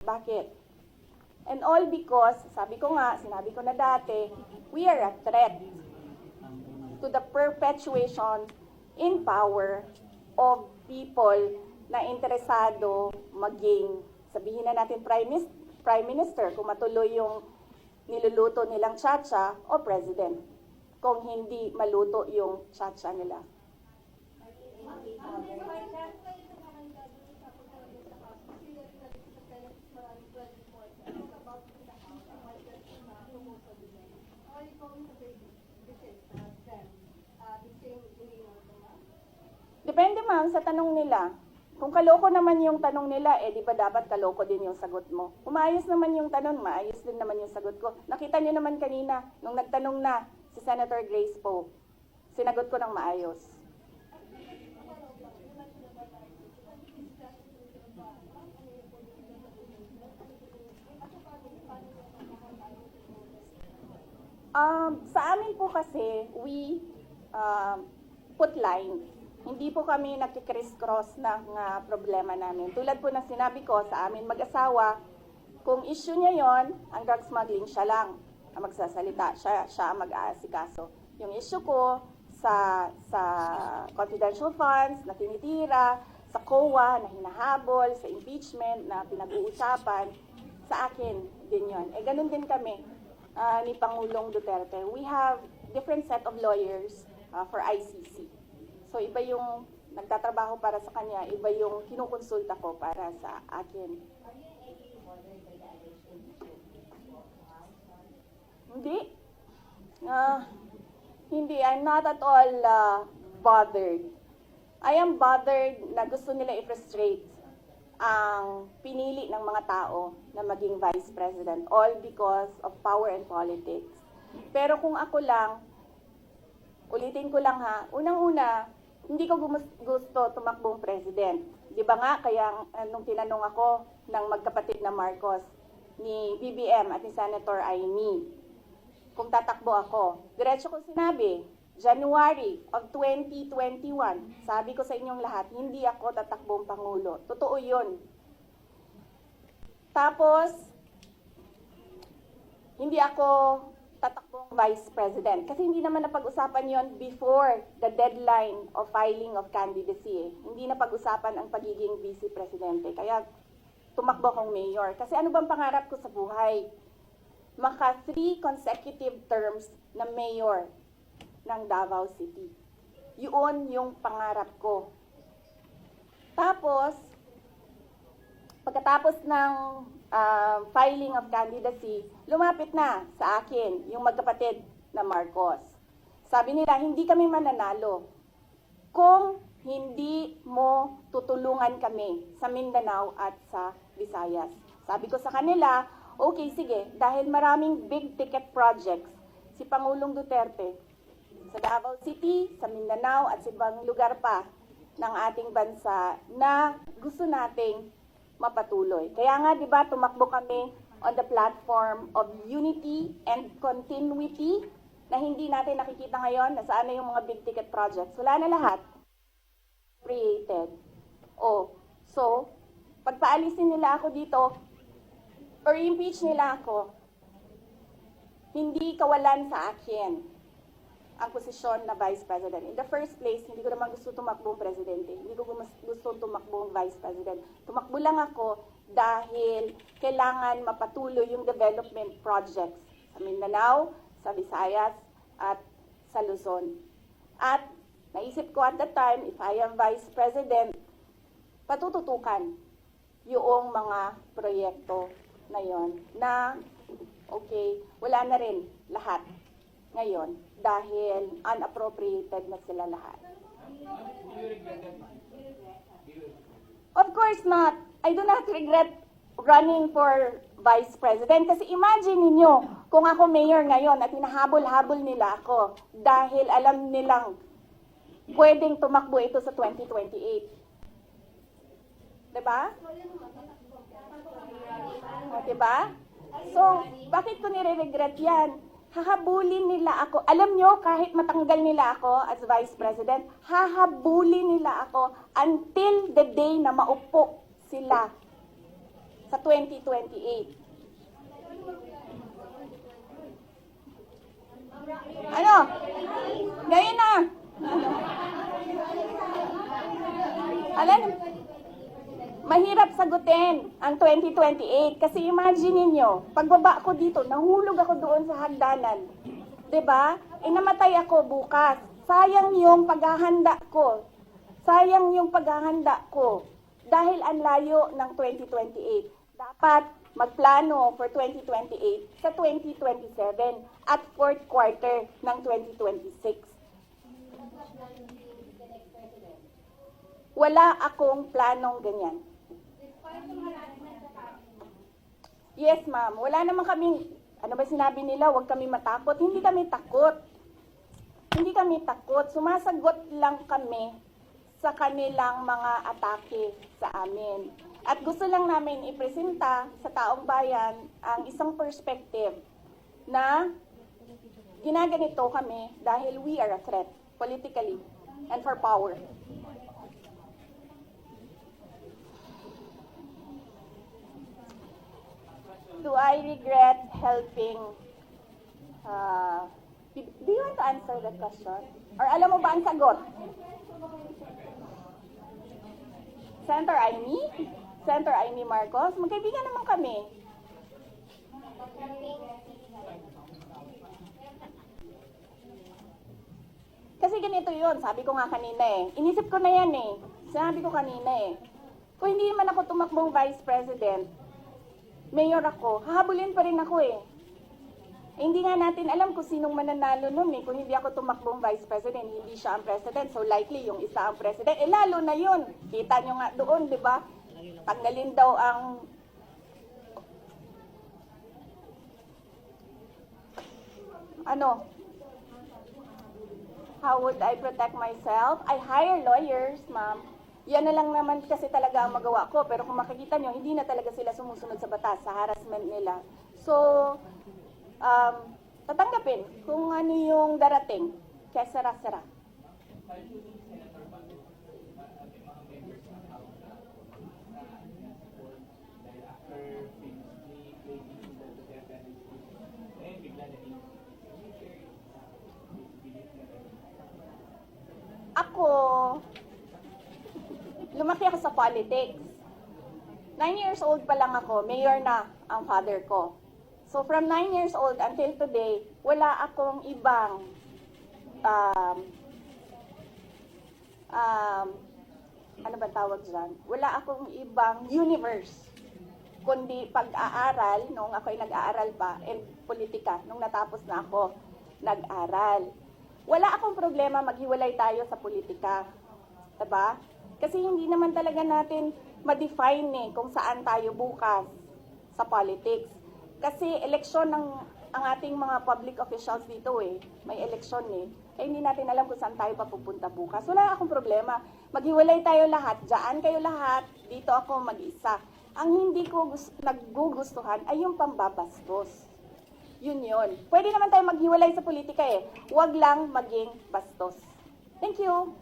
Bakit? And all because, sabi ko nga, sinabi ko na dati, we are a threat to the perpetuation in power of people na interesado maging, sabihin na natin Prime Minister, kung matuloy yung niluluto nilang tsa-tsa, o President, kung hindi maluto yung tsa-tsa nila. Depende ma'am sa tanong nila. Kung kaloko naman yung tanong nila, di ba dapat kaloko din yung sagot mo? Kung maayos naman yung tanong, maayos din naman yung sagot ko. Nakita niyo naman kanina, nung nagtanong na si Senator Grace Poe, sinagot ko ng maayos. Sa amin po kasi, we put lines. Hindi po kami nagkikriss-cross ng problema namin. Tulad po ng sinabi ko sa amin mag-asawa, kung issue niya yon, ang drug smuggling, siya lang ang magsasalita, siya ang mag-aasikaso. Yung issue ko sa confidential funds na tinitira, sa COA na hinahabol, sa impeachment na pinag-uusapan, sa akin din yon. Ganun din kami ni Pangulong Duterte. We have different set of lawyers for ICC. So iba yung nagtatrabaho para sa kanya, iba yung kinukonsulta ko para sa akin. Hindi. Hindi. I'm not at all bothered. I am bothered na gusto nila i-frustrate ang pinili ng mga tao na maging Vice President, all because of power and politics. Pero kung ako lang, ulitin ko lang ha, unang-una, hindi ko gusto tumakbong president. Di ba nga, kaya nung tinanong ako ng magkapatid na Marcos, ni BBM at ni Senator Amy, kung tatakbo ako, diretso ko sinabi, January of 2021, sabi ko sa inyong lahat, hindi ako tatakbong Pangulo. Totoo yun. Tapos, hindi ako tatakbong Vice President. Kasi hindi naman napag-usapan yon before the deadline of filing of candidacy. Hindi napag-usapan ang pagiging Vice Presidente. Kaya tumakbo akong mayor. Kasi ano bang pangarap ko sa buhay? Maka 3 consecutive terms na mayor ng Davao City. Yun yung pangarap ko. Tapos, pagkatapos ng filing of candidacy, lumapit na sa akin yung magkapatid na Marcos. Sabi nila, hindi kami mananalo kung hindi mo tutulungan kami sa Mindanao at sa Visayas. Sabi ko sa kanila, okay, sige, dahil maraming big ticket projects si Pangulong Duterte sa Davao City, sa Mindanao at sa ibang lugar pa ng ating bansa na gusto nating mapatuloy. Kaya nga, di ba, tumakbo kami on the platform of unity and continuity na hindi natin nakikita ngayon na saan na yung mga big ticket projects. Wala na lahat. Created. So, pagpaalisin nila ako dito or impeach nila ako, hindi kawalan sa akin ang posisyon na Vice President. In the first place, hindi ko naman gusto tumakbong Presidente. Hindi ko gusto tumakbong Vice President. Tumakbo lang ako dahil kailangan mapatuloy yung development projects sa Mindanao, sa Visayas, at sa Luzon. At naisip ko at that time, if I am Vice President, patututukan yung mga proyekto na yon na, okay, wala na rin lahat ngayon dahil unappropriated na sila lahat. Of course not. I do not regret running for Vice President kasi imagine ninyo kung ako mayor ngayon at hinahabol-habol nila ako dahil alam nilang pwedeng tumakbo ito sa 2028. Diba? Diba? So, bakit ko nire-regret yan? Hahabulin nila ako. Alam nyo, kahit matanggal nila ako as Vice President, hahabulin nila ako until the day na maupo sila sa 2028. Ano? Ngayon na. Alam, mahirap sagutin ang 2028 kasi imagine niyo, pagbaba ko dito, nahulog ako doon sa hagdanan. 'Di ba? Namatay ako bukas. Sayang yung paghahanda ko. Sayang yung paghahanda ko dahil ang layo ng 2028. Dapat magplano for 2028 sa 2027 at fourth quarter ng 2026. Wala akong planong ganyan. Yes, ma'am. Wala naman kaming, ano ba sinabi nila, huwag kami matakot. Hindi kami takot. Hindi kami takot. Sumasagot lang kami sa kanilang mga atake sa amin. At gusto lang namin ipresenta sa taong bayan ang isang perspective na ginaganito kami dahil we are a threat politically and for power. Do I regret helping? Do you want to answer that question? Or alam mo ba ang sagot? Senator Amy? Senator Amy Marcos? Magkaibigan naman kami. Kasi ganito yun, sabi ko nga kanina Inisip ko na yan Sinabi ko kanina Kung hindi man ako tumakbong Vice President, mayor ako, hahabulin pa rin ako hindi nga natin alam kung sinong mananalo nun Kung hindi ako tumakbong Vice President, hindi siya ang President. So likely yung isa ang President. Lalo na yun. Kita nyo nga doon, di ba? Tanggalin daw ang how would I protect myself? I hire lawyers, ma'am. Yan na lang naman kasi talaga ang magawa ko. Pero kung makikita nyo, hindi na talaga sila sumusunod sa batas, sa harassment nila. So, tatanggapin kung ano yung darating. Kaya sara-sara. Ako, lumaki ako sa politics. 9 years old pa lang ako, mayor na ang father ko. So from 9 years old until today, wala akong ibang ano ba tawag dyan? Wala akong ibang universe, kundi pag-aaral, nung ako'y nag-aaral pa, and politika, nung natapos na ako nag-aral. Wala akong problema maghiwalay tayo sa politika. Diba? Kasi hindi naman talaga natin ma-define kung saan tayo bukas sa politics. Kasi eleksyon ng ang ating mga public officials dito may eleksyon hindi natin alam kung saan tayo papupunta bukas. Wala akong problema. Maghiwalay tayo lahat, dyan kayo lahat, dito ako mag-isa. Ang hindi ko nagugustuhan ay yung pambabastos. Yun. Pwede naman tayo maghiwalay sa politika Huwag lang maging bastos. Thank you.